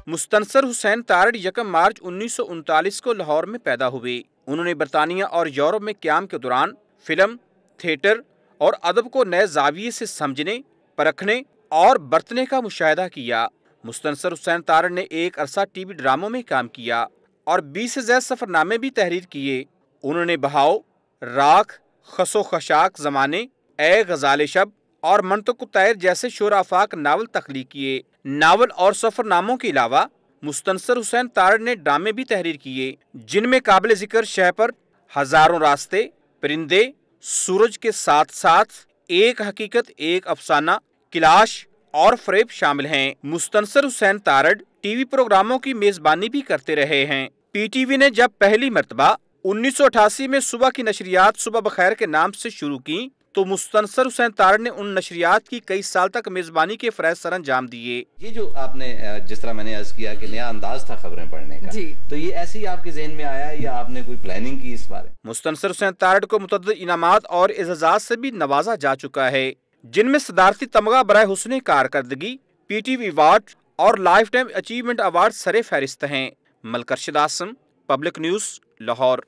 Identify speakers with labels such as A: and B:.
A: मुस्तनसर हुसैन तारड़ 1 मार्च 1939 को लाहौर में पैदा हुए। उन्होंने बरतानिया और यूरोप में क़याम के दौरान फिल्म, थिएटर और अदब को नए ज़ाविये से समझने, परखने और बरतने का मुशाहिदा किया। मुस्तनसर हुसैन तारड़ ने एक अरसा टीवी ड्रामों में काम किया और 20 से ज़्यादा सफ़रनामे भी तहरीर किए। उन्होंने बहाव, राख, खसो खशाक ज़माने, ए गज़ाल शब और मंतक़ तैर जैसे शोराफाक नावल तख्लीक किए। नावल और सफ़रनामों के अलावा मुस्तनसर हुसैन तारड़ ने ड्रामे भी तहरीर किए, जिनमें काबिल ज़िक्र शह पर, हज़ारों रास्ते, परिंदे, सूरज के साथ साथ, एक हकीकत एक अफसाना, किलाश और फ़रेब शामिल हैं। मुस्तनसर हुसैन तारड़ टीवी प्रोग्रामों की मेज़बानी भी करते रहे हैं। पीटीवी ने जब पहली मरतबा 1988 में सुबह की नशरियात सुबह बखैर के नाम से शुरू की, तो मुस्तनसर हुसैन तारड़ ने उन नशरियात की कई साल तक मेज़बानी के फ़रज़ सर अंजाम दिए।
B: ये जो आपने जिस तरह मैंने अर्ज़ किया कि नया अंदाज था खबरें पढ़ने का, तो ये ऐसे ही आपके ज़हन में आया या आपने कोई प्लानिंग की इस बारे?
A: मुस्तनसर हुसैन तारड़ को मुतअद्दिद इनामात और एज़ाज़ात से भी नवाजा जा चुका है, जिनमें सदारती तमगा बराए हुस्न कारकर्दगी, पीटीवी अवार्ड और लाइफ टाइम अचीवमेंट अवार्ड सरे फहरिस्त हैं। Malik Arshad Asim, public news, Lahore.